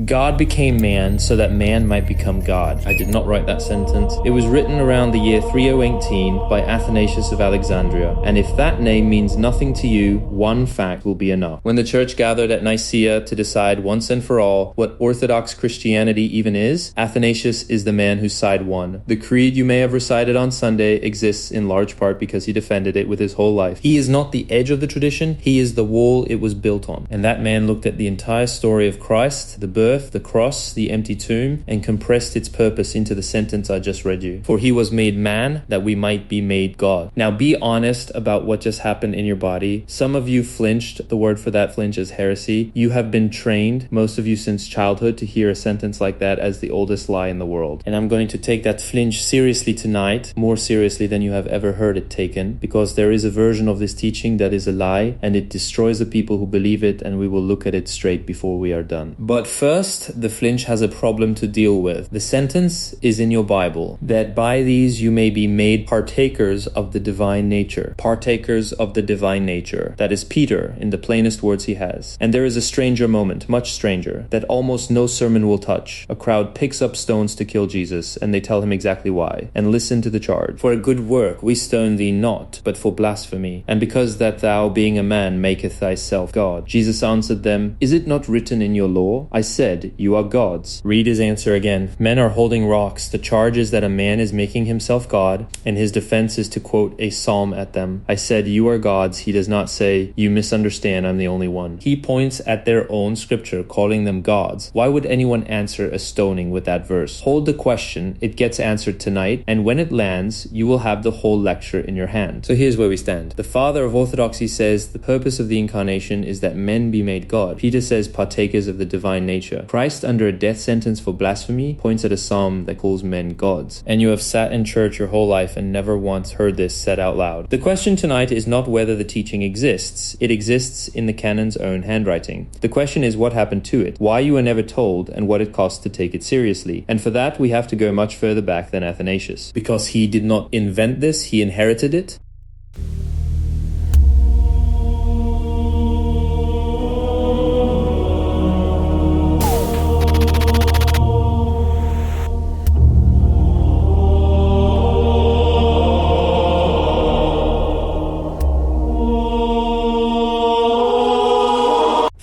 God became man so that man might become God. I did not write that sentence. It was written around the year 3018 by Athanasius of Alexandria. And if that name means nothing to you, one fact will be enough. When the church gathered at Nicaea to decide once and for all what Orthodox Christianity even is, Athanasius is the man whose side won. The creed you may have recited on Sunday exists in large part because he defended it with his whole life. He is not the edge of the tradition, he is the wall it was built on. And that man looked at the entire story of Christ, the birth, the cross, the empty tomb, and compressed its purpose into the sentence I just read you. For he was made man that we might be made God. Now be honest about what just happened in your body. Some of you flinched. The word for that flinch is heresy. You have been trained, most of you since childhood, to hear a sentence like that as the oldest lie in the world. And I'm going to take that flinch seriously tonight, more seriously than you have ever heard it taken, because there is a version of this teaching that is a lie, and it destroys the people who believe it, and we will look at it straight before we are done. But first, the flinch has a problem to deal with. The sentence is in your Bible, that by these you may be made partakers of the divine nature. Partakers of the divine nature. That is Peter, in the plainest words he has. And there is a stranger moment, much stranger, that almost no sermon will touch. A crowd picks up stones to kill Jesus, and they tell him exactly why. And listen to the charge. For a good work we stone thee not, but for blasphemy. And because that thou, being a man, maketh thyself God. Jesus answered them, Is it not written in your law? I said, You are gods. Read his answer again. Men are holding rocks. The charge is that a man is making himself God, and his defense is to quote a psalm at them. I said, You are gods. He does not say, You misunderstand, I'm the only one. He points at their own scripture, calling them gods. Why would anyone answer a stoning with that verse? Hold the question. It gets answered tonight, and when it lands, you will have the whole lecture in your hand. So here's where we stand. The father of orthodoxy says the purpose of the incarnation is that men be made God. Peter says partakers of the divine nature. Christ, under a death sentence for blasphemy, points at a psalm that calls men gods. And you have sat in church your whole life and never once heard this said out loud. The question tonight is not whether the teaching exists. It exists in the canon's own handwriting. The question is what happened to it, why you were never told, and what it cost to take it seriously. And for that, we have to go much further back than Athanasius. Because he did not invent this, he inherited it.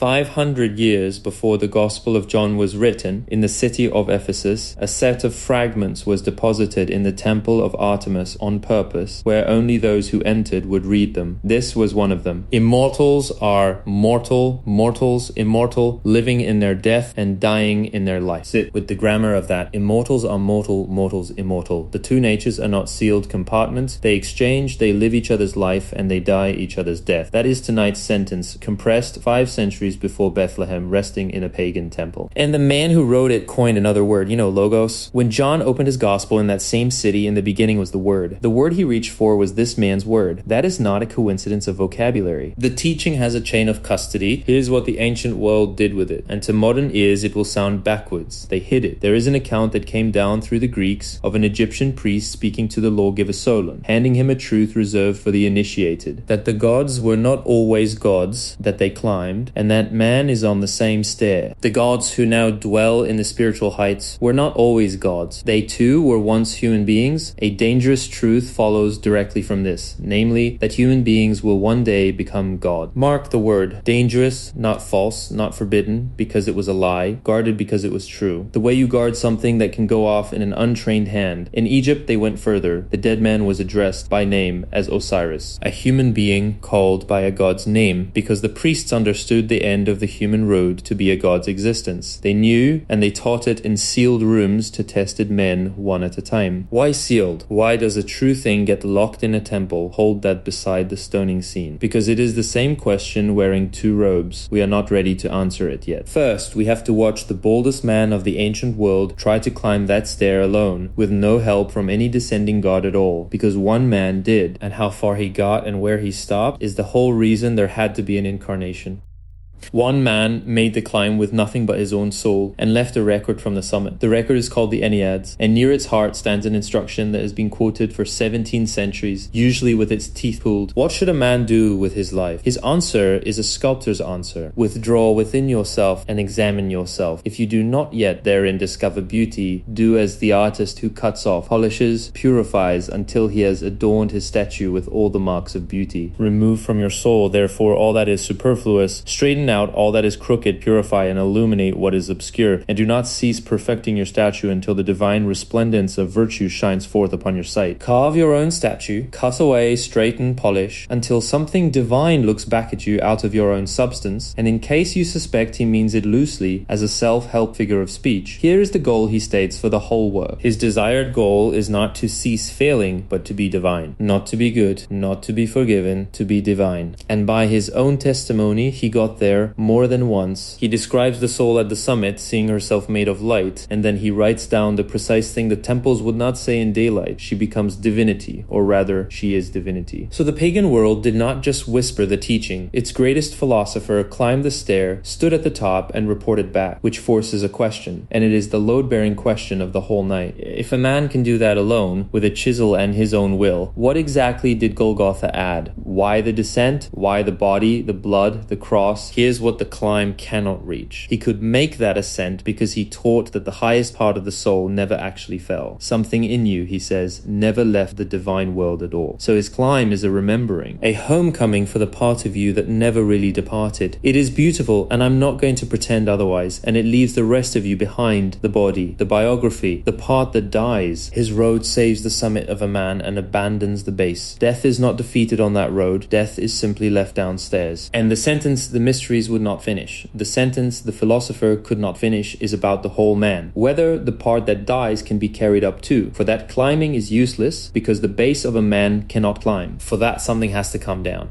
500 years before the Gospel of John was written, in the city of Ephesus, a set of fragments was deposited in the temple of Artemis on purpose, where only those who entered would read them. This was one of them. Immortals are mortal, mortals immortal, living in their death and dying in their life. Sit with the grammar of that. Immortals are mortal, mortals immortal. The two natures are not sealed compartments. They exchange, they live each other's life, and they die each other's death. That is tonight's sentence, compressed 5 centuries before Bethlehem, resting in a pagan temple. And the man who wrote it coined another word, logos. When John opened his gospel in that same city, in the beginning was the word. The word he reached for was this man's word. That is not a coincidence of vocabulary. The teaching has a chain of custody. Here's what the ancient world did with it. And to modern ears, it will sound backwards. They hid it. There is an account that came down through the Greeks of an Egyptian priest speaking to the lawgiver Solon, handing him a truth reserved for the initiated, that the gods were not always gods, that they climbed, and that man is on the same stair. The gods who now dwell in the spiritual heights were not always gods. They too were once human beings. A dangerous truth follows directly from this, namely, that human beings will one day become God. Mark the word. Dangerous, not false, not forbidden, because it was a lie, guarded because it was true. The way you guard something that can go off in an untrained hand. In Egypt, they went further. The dead man was addressed by name as Osiris, a human being called by a god's name, because the priests understood the end of the human road to be a god's existence. They knew, and they taught it in sealed rooms to tested men one at a time. Why sealed? Why does a true thing get locked in a temple? Hold that beside the stoning scene. Because it is the same question wearing 2 robes. We are not ready to answer it yet. First, we have to watch the boldest man of the ancient world try to climb that stair alone, with no help from any descending god at all, because one man did, and how far he got and where he stopped is the whole reason there had to be an incarnation. One man made the climb with nothing but his own soul and left a record from the summit. The record is called the Enneads, and near its heart stands an instruction that has been quoted for 17 centuries, usually with its teeth pulled. What should a man do with his life? His answer is a sculptor's answer. Withdraw within yourself and examine yourself. If you do not yet therein discover beauty, do as the artist who cuts off, polishes, purifies until he has adorned his statue with all the marks of beauty. Remove from your soul, therefore, all that is superfluous. Straighten out all that is crooked, purify and illuminate what is obscure, and do not cease perfecting your statue until the divine resplendence of virtue shines forth upon your sight. Carve your own statue, cut away, straighten, polish, until something divine looks back at you out of your own substance, and in case you suspect he means it loosely as a self-help figure of speech, here is the goal he states for the whole work. His desired goal is not to cease failing, but to be divine. Not to be good, not to be forgiven, to be divine. And by his own testimony, he got there more than once. He describes the soul at the summit, seeing herself made of light, and then he writes down the precise thing the temples would not say in daylight. She becomes divinity, or rather, she is divinity. So the pagan world did not just whisper the teaching. Its greatest philosopher climbed the stair, stood at the top, and reported back, which forces a question, and it is the load-bearing question of the whole night. If a man can do that alone, with a chisel and his own will, what exactly did Golgotha add? Why the descent? Why the body, the blood, the cross? Here's what the climb cannot reach. He could make that ascent because he taught that the highest part of the soul never actually fell. Something in you, he says, never left the divine world at all. So his climb is a remembering, a homecoming for the part of you that never really departed. It is beautiful, and I'm not going to pretend otherwise, and it leaves the rest of you behind, the body, the biography, the part that dies. His road saves the summit of a man and abandons the base. Death is not defeated on that road. Death is simply left downstairs. And the sentence, the mysteries would not finish. The sentence the philosopher could not finish is about the whole man. Whether the part that dies can be carried up too. For that climbing is useless because the base of a man cannot climb. For that something has to come down.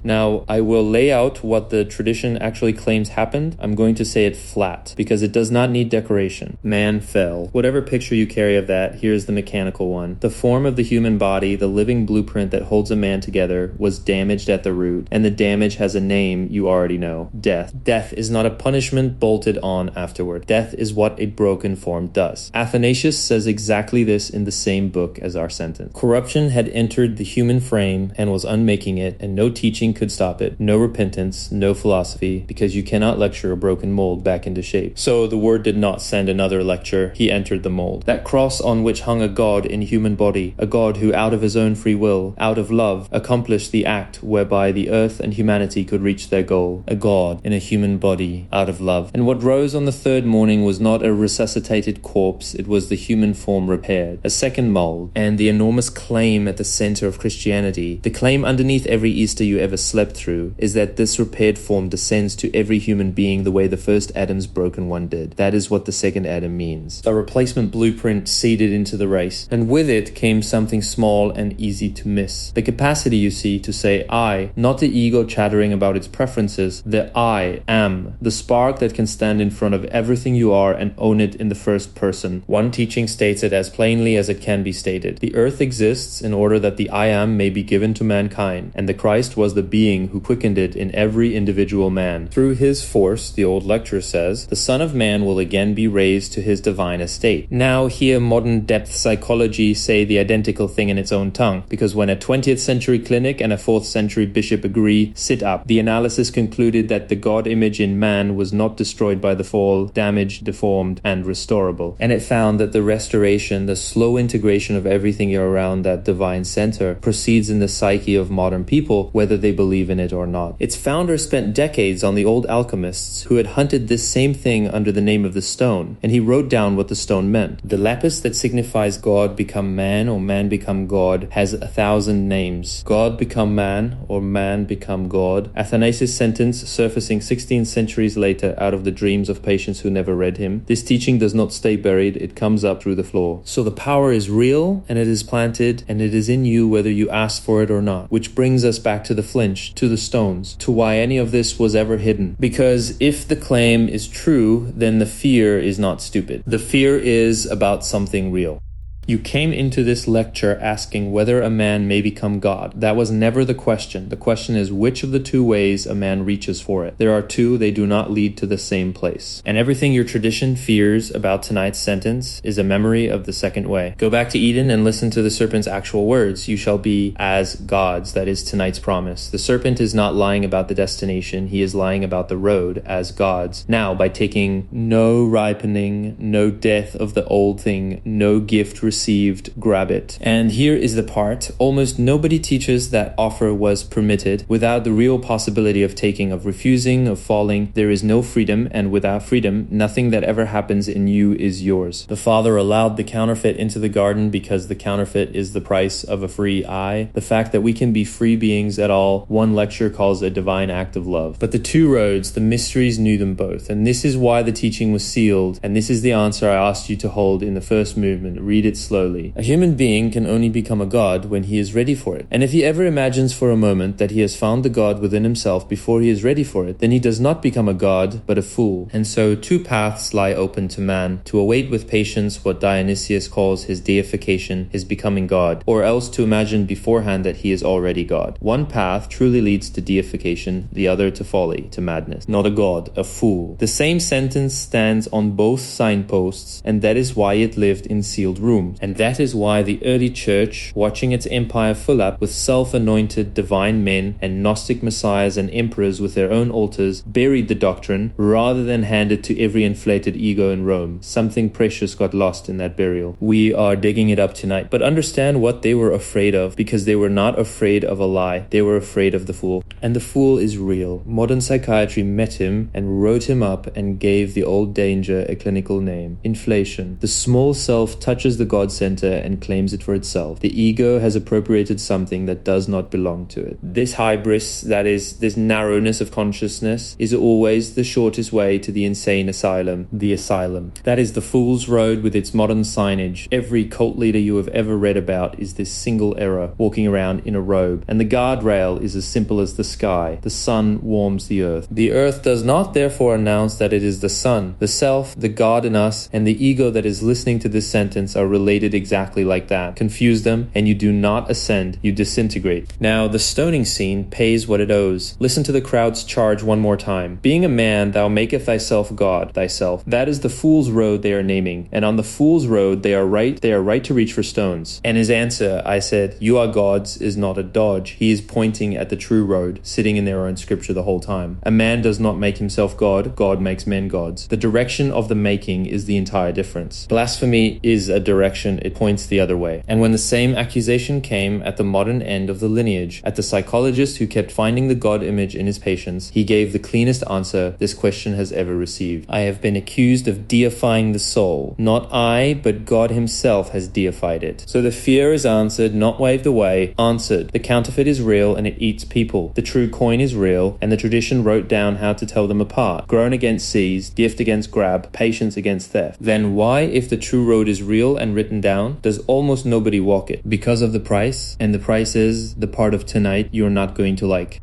Now, I will lay out what the tradition actually claims happened. I'm going to say it flat, because it does not need decoration. Man fell. Whatever picture you carry of that, here's the mechanical one. The form of the human body, the living blueprint that holds a man together, was damaged at the root, and the damage has a name you already know. Death. Death is not a punishment bolted on afterward. Death is what a broken form does. Athanasius says exactly this in the same book as our sentence. Corruption had entered the human frame and was unmaking it, and no teaching could stop it. No repentance, no philosophy, because you cannot lecture a broken mold back into shape. So the Word did not send another lecture. He entered the mold. That cross on which hung a God in human body, a God who out of his own free will, out of love, accomplished the act whereby the earth and humanity could reach their goal. A God in a human body, out of love. And what rose on the third morning was not a resuscitated corpse, it was the human form repaired. A second mold, and the enormous claim at the center of Christianity, the claim underneath every Easter you ever slept through, is that this repaired form descends to every human being the way the first Adam's broken one did. That is what the second Adam means. A replacement blueprint seeded into the race, and with it came something small and easy to miss. The capacity, you see, to say I, not the ego chattering about its preferences, the I am, the spark that can stand in front of everything you are and own it in the first person. One teaching states it as plainly as it can be stated. The earth exists in order that the I am may be given to mankind, and the Christ was the being who quickened it in every individual man. Through his force, the old lecture says, the Son of Man will again be raised to his divine estate. Now here modern depth psychology say the identical thing in its own tongue, because when a 20th century clinic and a 4th century bishop agree, sit up. The analysis concluded that the God image in man was not destroyed by the fall, damaged, deformed, and restorable. And it found that the restoration, the slow integration of everything around that divine center, proceeds in the psyche of modern people, whether they believe in it or not. Its founder spent decades on the old alchemists who had hunted this same thing under the name of the stone, and he wrote down what the stone meant. The lapis that signifies God become man or man become God has 1,000 names. God become man or man become God. Athanasius' sentence surfacing 16 centuries later out of the dreams of patients who never read him. This teaching does not stay buried, it comes up through the floor. So the power is real, and it is planted, and it is in you whether you ask for it or not. Which brings us back to the flinch, to the stones, to why any of this was ever hidden. Because if the claim is true, then the fear is not stupid. The fear is about something real. You came into this lecture asking whether a man may become God. That was never the question. The question is which of the two ways a man reaches for it. There are two, they do not lead to the same place. And everything your tradition fears about tonight's sentence is a memory of the second way. Go back to Eden and listen to the serpent's actual words. You shall be as gods. That is tonight's promise. The serpent is not lying about the destination. He is lying about the road as gods. Now, by taking no ripening, no death of the old thing, no gift received, grab it. And here is the part. Almost nobody teaches that offer was permitted without the real possibility of taking, of refusing, of falling. There is no freedom, and without freedom, nothing that ever happens in you is yours. The Father allowed the counterfeit into the garden because the counterfeit is the price of a free eye. The fact that we can be free beings at all, one lecture calls a divine act of love. But the two roads, the mysteries knew them both, and this is why the teaching was sealed, and this is the answer I asked you to hold in the first movement. Read it slowly. A human being can only become a god when he is ready for it. And if he ever imagines for a moment that he has found the god within himself before he is ready for it, then he does not become a god, but a fool. And so two paths lie open to man: to await with patience what Dionysius calls his deification, his becoming god, or else to imagine beforehand that he is already God. One path truly leads to deification, the other to folly, to madness. Not a god, a fool. The same sentence stands on both signposts, and that is why it lived in sealed rooms. And that is why the early church, watching its empire fill up with self-anointed divine men and Gnostic messiahs and emperors with their own altars, buried the doctrine rather than hand it to every inflated ego in Rome. Something precious got lost in that burial. We are digging it up tonight. But understand what they were afraid of, because they were not afraid of a lie. They were afraid of the fool. And the fool is real. Modern psychiatry met him and wrote him up and gave the old danger a clinical name: inflation. The small self touches the God center and claims it for itself. The ego has appropriated something that does not belong to it. This hybris, that is, this narrowness of consciousness, is always the shortest way to the insane asylum, the asylum. That is the fool's road with its modern signage. Every cult leader you have ever read about is this single error, walking around in a robe. And the guardrail is as simple as the sky. The sun warms the earth. The earth does not therefore announce that it is the sun. The self, the God in us, and the ego that is listening to this sentence are related exactly like that. Confuse them, and you do not ascend, you disintegrate. Now, the stoning scene pays what it owes. Listen to the crowd's charge one more time. Being a man, thou maketh thyself God, thyself. That is the fool's road they are naming, and on the fool's road they are right to reach for stones. And his answer, I said, you are gods, is not a dodge. He is pointing at the true road, sitting in their own scripture the whole time. A man does not make himself God, God makes men gods. The direction of the making is the entire difference. Blasphemy is a direction, it points the other way. And when the same accusation came at the modern end of the lineage, at the psychologist who kept finding the God image in his patients, he gave the cleanest answer this question has ever received. I have been accused of deifying the soul. Not I, but God himself has deified it. So the fear is answered, not waved away, answered. The counterfeit is real and it eats people. The true coin is real, and the tradition wrote down how to tell them apart. Grown against seized, gift against grab, patience against theft. Then why, if the true road is real and written down, does almost nobody walk it? Because of the price, and the price is the part of tonight you're not going to like.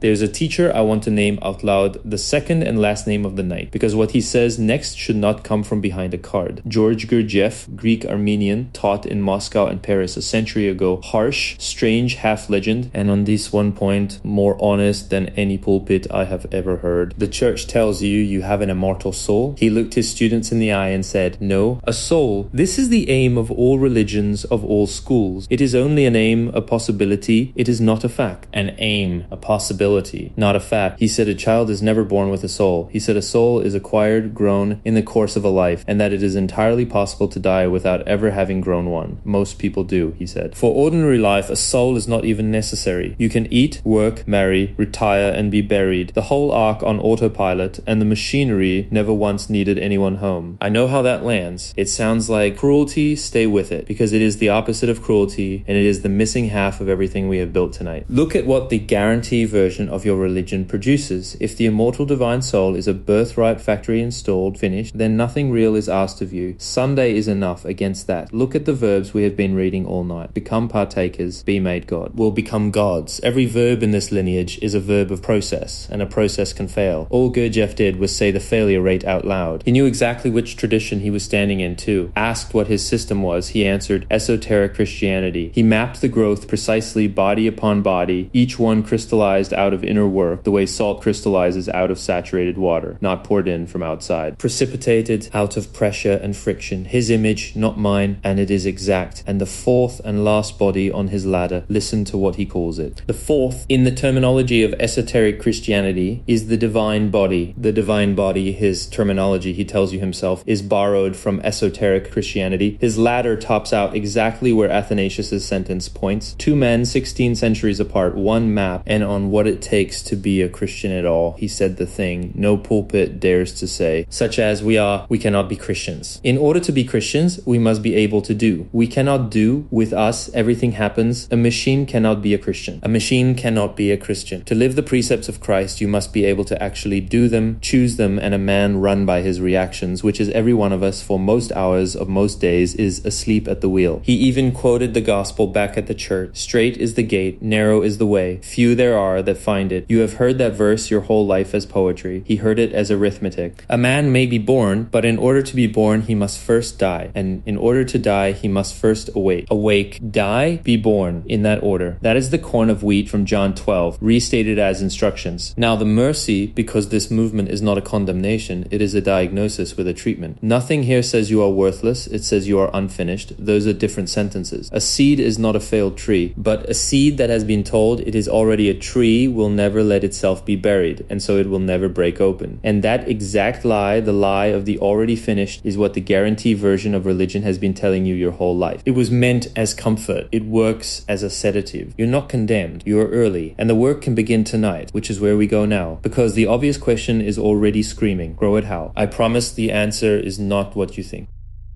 There's a teacher I want to name out loud the second and last name of the night, because what he says next should not come from behind a card. George Gurdjieff, Greek Armenian, taught in Moscow and Paris a century ago. Harsh, strange, half legend, and on this one point, more honest than any pulpit I have ever heard. The church tells you you have an immortal soul. He looked his students in the eye and said, no, a soul. This is the aim of all religions, of all schools. It is only an aim, a possibility. It is not a fact. An aim, a possibility, not a fact. He said a child is never born with a soul. He said a soul is acquired, grown in the course of a life, and that it is entirely possible to die without ever having grown one. Most people do, he said. For ordinary life, a soul is not even necessary. You can eat, work, marry, retire, and be buried. The whole ark on autopilot, and the machinery never once needed anyone home. I know how that lands. It sounds like cruelty, stay with it, because it is the opposite of cruelty, and it is the missing half of everything we have built tonight. Look at what the guarantee version version of your religion produces. If the immortal divine soul is a birthright factory installed, finished, then nothing real is asked of you. Sunday is enough against that. Look at the verbs we have been reading all night. Become partakers, be made God. Will become gods. Every verb in this lineage is a verb of process, and a process can fail. All Gurdjieff did was say the failure rate out loud. He knew exactly which tradition he was standing in too. Asked what his system was, he answered, esoteric Christianity. He mapped the growth precisely body upon body, each one crystallized out of inner work, the way salt crystallizes out of saturated water, not poured in from outside. Precipitated out of pressure and friction. His image, not mine, and it is exact. And the fourth and last body on his ladder, listen to what he calls it. The fourth, in the terminology of esoteric Christianity, is the divine body. The divine body, his terminology, he tells you himself, is borrowed from esoteric Christianity. His ladder tops out exactly where Athanasius' sentence points. Two men 16 centuries apart, one map, and on what it takes to be a Christian at all. He said the thing no pulpit dares to say, such as we cannot be Christians. In order to be Christians, we must be able to do. We cannot do. With us, everything happens. A machine cannot be a Christian. A machine cannot be a Christian. To live the precepts of Christ, you must be able to actually do them, choose them, and a man run by his reactions, which is every one of us for most hours of most days is asleep at the wheel. He even quoted the gospel back at the church. Straight is the gate, narrow is the way. Few there are that find it. You have heard that verse your whole life as poetry. He heard it as arithmetic. A man may be born, but in order to be born, he must first die. And in order to die, he must first awake. Awake, die, be born, in that order. That is the corn of wheat from John 12, restated as instructions. Now the mercy, because this movement is not a condemnation, it is a diagnosis with a treatment. Nothing here says you are worthless, it says you are unfinished. Those are different sentences. A seed is not a failed tree, but a seed that has been told it is already a tree will never let itself be buried, and so it will never break open. And that exact lie, the lie of the already finished, is what the guarantee version of religion has been telling you your whole life. It was meant as comfort. It works as a sedative. You're not condemned. You are early. And the work can begin tonight, which is where we go now. Because the obvious question is already screaming. Grow it how? I promise the answer is not what you think.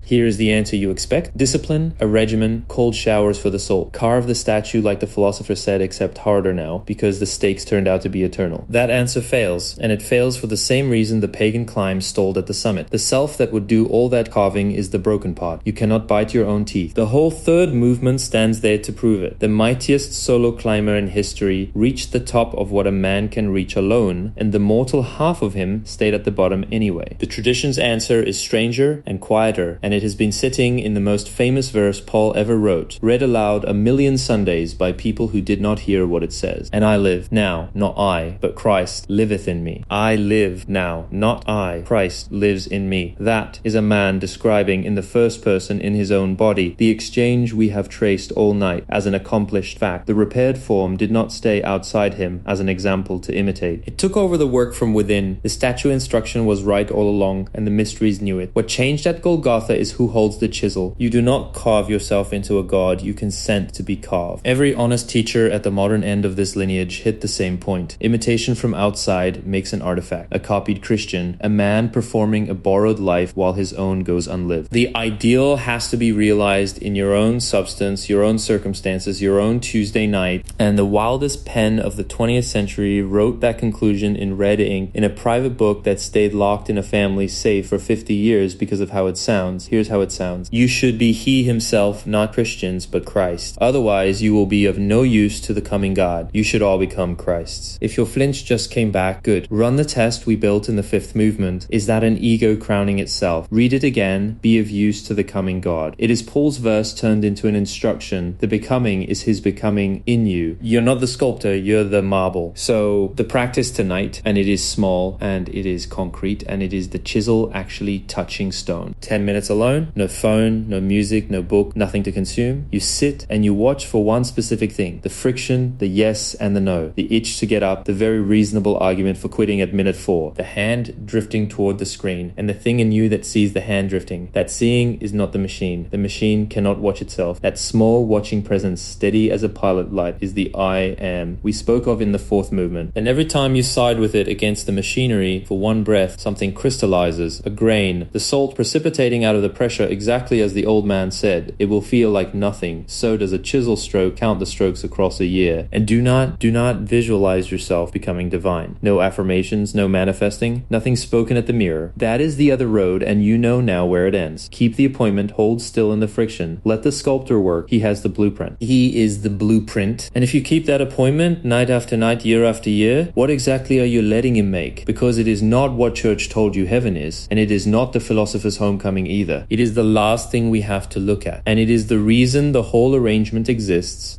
Here is the answer you expect. Discipline, a regimen, cold showers for the soul. Carve the statue like the philosopher said, except harder now, because the stakes turned out to be eternal. That answer fails, and it fails for the same reason the pagan climb stalled at the summit. The self that would do all that carving is the broken part. You cannot bite your own teeth. The whole third movement stands there to prove it. The mightiest solo climber in history reached the top of what a man can reach alone, and the mortal half of him stayed at the bottom anyway. The tradition's answer is stranger and quieter, and it has been sitting in the most famous verse Paul ever wrote, read aloud 1,000,000 Sundays by people who did not hear what it says. And I live now, not I, but Christ liveth in me. I live now, not I, Christ lives in me. That is a man describing in the first person in his own body the exchange we have traced all night as an accomplished fact. The repaired form did not stay outside him as an example to imitate. It took over the work from within. The statue instruction was right all along, and the mysteries knew it. What changed at Golgotha is who holds the chisel. You do not carve yourself into a god, you consent to be carved. Every honest teacher at the modern end of this lineage hit the same point. Imitation from outside makes an artifact. A copied Christian, a man performing a borrowed life while his own goes unlived. The ideal has to be realized in your own substance, your own circumstances, your own Tuesday night, and the wildest pen of the 20th century wrote that conclusion in red ink in a private book that stayed locked in a family safe for 50 years because of how it sounds. Here's how it sounds. You should be he himself, not Christians, but Christ. Otherwise, you will be of no use to the coming God. You should all become Christs. If your flinch just came back, good. Run the test we built in the fifth movement. Is that an ego crowning itself? Read it again. Be of use to the coming God. It is Paul's verse turned into an instruction. The becoming is his becoming in you. You're not the sculptor, you're the marble. So the practice tonight, and it is small, and it is concrete, and it is the chisel actually touching stone. 10 minutes alone, no phone, no music, no book, nothing to consume. You sit and you watch for one specific thing. The friction, the yes and the no. The itch to get up, the very reasonable argument for quitting at minute 4. The hand drifting toward the screen, and the thing in you that sees the hand drifting. That seeing is not the machine. The machine cannot watch itself. That small watching presence, steady as a pilot light, is the I am we spoke of in the fourth movement. And every time you side with it against the machinery for one breath, something crystallizes, a grain. The salt precipitating out of the the pressure exactly as the old man said. It will feel like nothing. So does a chisel stroke count the strokes across a year. And do not visualize yourself becoming divine. No affirmations, no manifesting, nothing spoken at the mirror. That is the other road, and you know now where it ends. Keep the appointment, hold still in the friction. Let the sculptor work. He has the blueprint. He is the blueprint. And if you keep that appointment night after night, year after year, what exactly are you letting him make? Because it is not what church told you heaven is, and it is not the philosopher's homecoming either. It is the last thing we have to look at, and it is the reason the whole arrangement exists.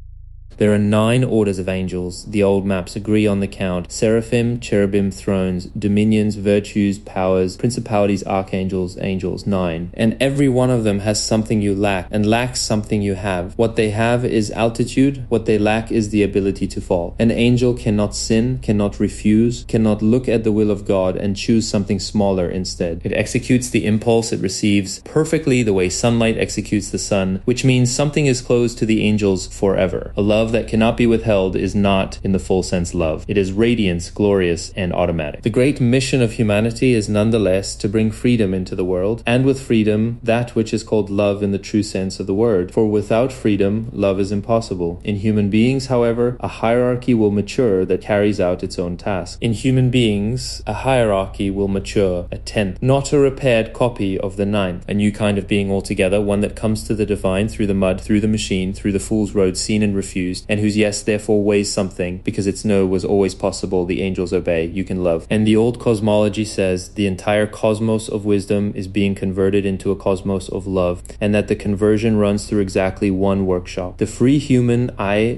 There are 9 orders of angels. The old maps agree on the count. Seraphim, cherubim, thrones, dominions, virtues, powers, principalities, archangels, angels, 9. And every one of them has something you lack, and lacks something you have. What they have is altitude. What they lack is the ability to fall. An angel cannot sin, cannot refuse, cannot look at the will of God and choose something smaller instead. It executes the impulse it receives perfectly the way sunlight executes the sun, which means something is closed to the angels forever. A love that cannot be withheld is not, in the full sense, love. It is radiance, glorious, and automatic. The great mission of humanity is nonetheless to bring freedom into the world, and with freedom, that which is called love in the true sense of the word. For without freedom, love is impossible. In human beings, however, a hierarchy will mature that carries out its own task. In human beings, a hierarchy will mature, a 10th, not a repaired copy of the 9th, a new kind of being altogether, one that comes to the divine through the mud, through the machine, through the fool's road seen and refused, and whose yes therefore weighs something, because its no was always possible. The angels obey, you can love. And the old cosmology says the entire cosmos of wisdom is being converted into a cosmos of love, and that the conversion runs through exactly one workshop. The free human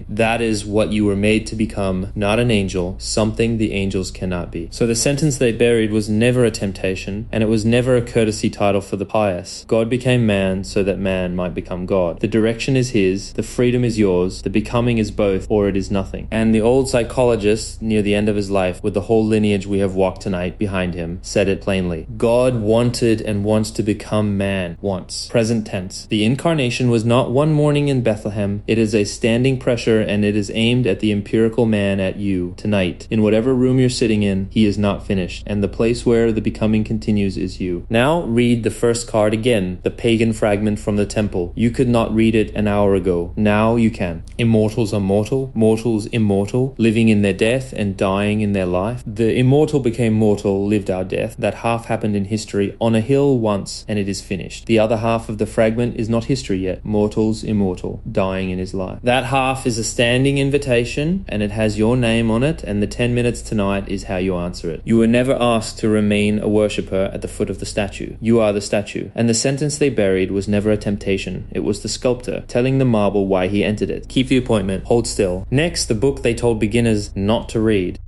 that is what you were made to become, not an angel, something the angels cannot be. So the sentence they buried was never a temptation, and it was never a courtesy title for the pious. God became man so that man might become God. The direction is his, the freedom is yours, the becoming is both, or it is nothing. And the old psychologist, near the end of his life, with the whole lineage we have walked tonight behind him, said it plainly. God wanted and wants to become man once. Present tense. The incarnation was not one morning in Bethlehem. It is a standing pressure, and it is aimed at the empirical man, at you, tonight. In whatever room you're sitting in, he is not finished, and the place where the becoming continues is you. Now read the first card again, the pagan fragment from the temple. You could not read it an hour ago. Now you can. Immortals are mortal, mortals immortal, living in their death and dying in their life. The immortal became mortal, lived our death. That half happened in history on a hill once, and it is finished. The other half of the fragment is not history yet. Mortals immortal, dying in his life. That half is a standing invitation, and it has your name on it, and the 10 minutes tonight is how you answer it. You were never asked to remain a worshipper at the foot of the statue. You are the statue. And the sentence they buried was never a temptation. It was the sculptor telling the marble why he entered it. Keep the appointment. Hold still. Next, the book they told beginners not to read.